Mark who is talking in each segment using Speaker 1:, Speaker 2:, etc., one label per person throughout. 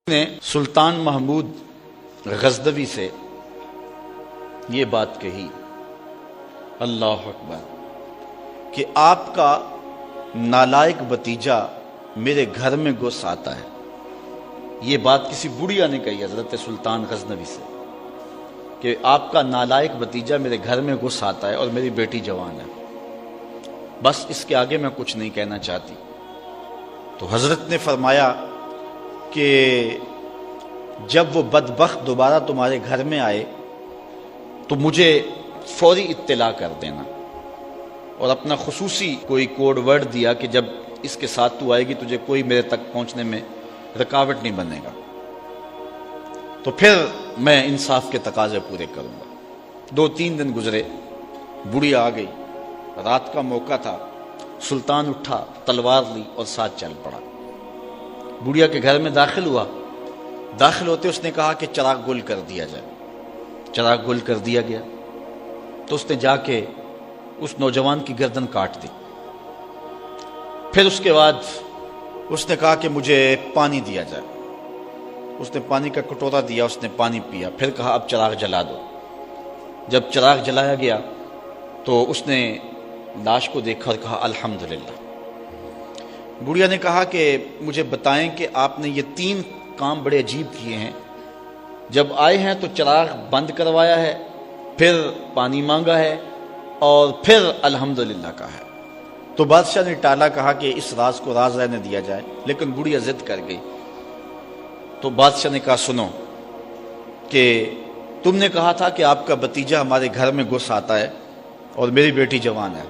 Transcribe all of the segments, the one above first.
Speaker 1: نے سلطان محمود غزنوی سے یہ بات کہی، اللہ اکبر، کہ آپ کا نالائق بھتیجا میرے گھر میں گھس آتا ہے۔ یہ بات کسی بڑھیا نے کہی حضرت سلطان غزنوی سے کہ آپ کا نالائق بھتیجا میرے گھر میں گھس آتا ہے اور میری بیٹی جوان ہے۔ بس اس کے آگے میں کچھ نہیں کہنا چاہتی۔ تو حضرت نے فرمایا کہ جب وہ بدبخت دوبارہ تمہارے گھر میں آئے تو مجھے فوری اطلاع کر دینا، اور اپنا خصوصی کوئی کوڈ ورڈ دیا کہ جب اس کے ساتھ تو آئے گی تجھے کوئی میرے تک پہنچنے میں رکاوٹ نہیں بنے گا، تو پھر میں انصاف کے تقاضے پورے کروں گا۔ 2-3 دن گزرے، بڑھیا آ گئی، رات کا موقع تھا، سلطان اٹھا، تلوار لی اور ساتھ چل پڑا۔ بڑھیا کے گھر میں داخل ہوا، داخل ہوتے اس نے کہا کہ چراغ گل کر دیا جائے۔ چراغ گل کر دیا گیا تو اس نے جا کے اس نوجوان کی گردن کاٹ دی۔ پھر اس کے بعد اس نے کہا کہ مجھے پانی دیا جائے۔ اس نے پانی کا کٹورا دیا، اس نے پانی پیا، پھر کہا اب چراغ جلا دو۔ جب چراغ جلایا گیا تو اس نے لاش کو دیکھا اور کہا الحمدللہ۔ بڑھیا نے کہا کہ مجھے بتائیں کہ آپ نے یہ 3 کام بڑے عجیب کیے ہیں، جب آئے ہیں تو چراغ بند کروایا ہے، پھر پانی مانگا ہے، اور پھر الحمدللہ کہا ہے۔ تو بادشاہ نے ٹالا، کہا کہ اس راز کو راز رہنے دیا جائے، لیکن بڑھیا ضد کر گئی۔ تو بادشاہ نے کہا سنو کہ تم نے کہا تھا کہ آپ کا بھتیجا ہمارے گھر میں گھس آتا ہے اور میری بیٹی جوان ہے،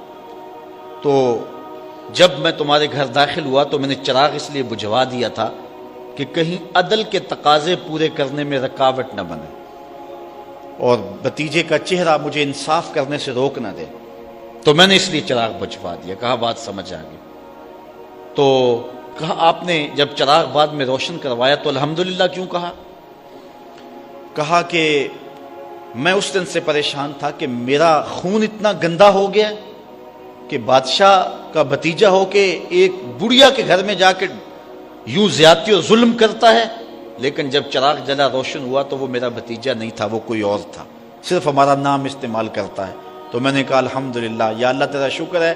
Speaker 1: تو جب میں تمہارے گھر داخل ہوا تو میں نے چراغ اس لیے بجھوا دیا تھا کہ کہیں عدل کے تقاضے پورے کرنے میں رکاوٹ نہ بنے اور بھتیجے کا چہرہ مجھے انصاف کرنے سے روک نہ دے، تو میں نے اس لیے چراغ بجھوا دیا۔ کہا بات سمجھ آ گئی۔ تو کہا آپ نے جب چراغ بعد میں روشن کروایا تو الحمدللہ کیوں کہا؟ کہا کہ میں اس دن سے پریشان تھا کہ میرا خون اتنا گندا ہو گیا کہ بادشاہ کا بھتیجا ہو کے ایک بڑھیا کے گھر میں جا کے یوں زیادتی اور ظلم کرتا ہے، لیکن جب چراغ جلا روشن ہوا تو وہ میرا بھتیجا نہیں تھا، وہ کوئی اور تھا، صرف ہمارا نام استعمال کرتا ہے۔ تو میں نے کہا الحمدللہ، یا اللہ تیرا شکر ہے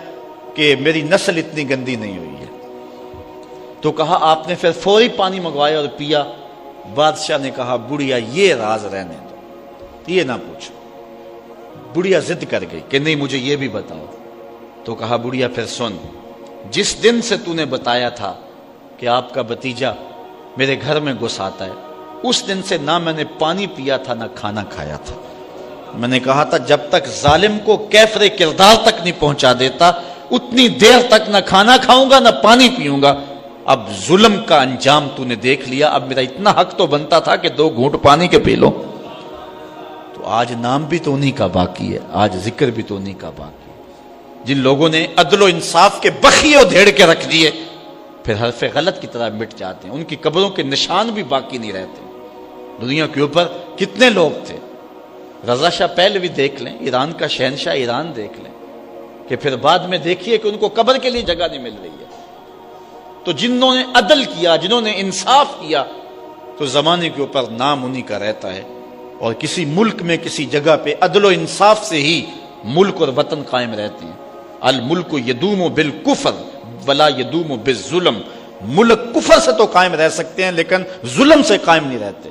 Speaker 1: کہ میری نسل اتنی گندی نہیں ہوئی ہے۔ تو کہا آپ نے پھر فوری پانی منگوایا اور پیا۔ بادشاہ نے کہا بڑھیا یہ راز رہنے دو، یہ نہ پوچھو۔ بڑھیا ضد کر گئی کہ نہیں مجھے یہ بھی بتاؤ۔ تو کہا بڑھیا پھر سن، جس دن سے تو نے بتایا تھا کہ آپ کا بھتیجا میرے گھر میں گھس آتا ہے، اس دن سے نہ میں نے پانی پیا تھا نہ کھانا کھایا تھا۔ میں نے کہا تھا جب تک ظالم کو کیفر کردار تک نہیں پہنچا دیتا اتنی دیر تک نہ کھانا کھاؤں گا نہ پانی پیوں گا۔ اب ظلم کا انجام تو نے دیکھ لیا، اب میرا اتنا حق تو بنتا تھا کہ 2 گھونٹ پانی کے پی لو۔ تو آج نام بھی تو انہی کا باقی ہے، آج ذکر بھی تو انہی کا باقی ہے۔ جن لوگوں نے عدل و انصاف کے بخیے ادھیڑ کے رکھ دیے، پھر حرف غلط کی طرح مٹ جاتے ہیں، ان کی قبروں کے نشان بھی باقی نہیں رہتے۔ دنیا کے اوپر کتنے لوگ تھے، رضا شاہ پہلوی دیکھ لیں، ایران کا شہنشاہ ایران دیکھ لیں، کہ پھر بعد میں دیکھیے کہ ان کو قبر کے لیے جگہ نہیں مل رہی ہے۔ تو جنہوں نے عدل کیا، جنہوں نے انصاف کیا، تو زمانے کے اوپر نام انہی کا رہتا ہے، اور کسی ملک میں کسی جگہ پہ عدل و انصاف سے ہی ملک اور وطن قائم رہتے ہیں۔ الملک یدوم بالکفر ولا یدوم بالظلم، ملک کفر سے تو قائم رہ سکتے ہیں لیکن ظلم سے قائم نہیں رہتے۔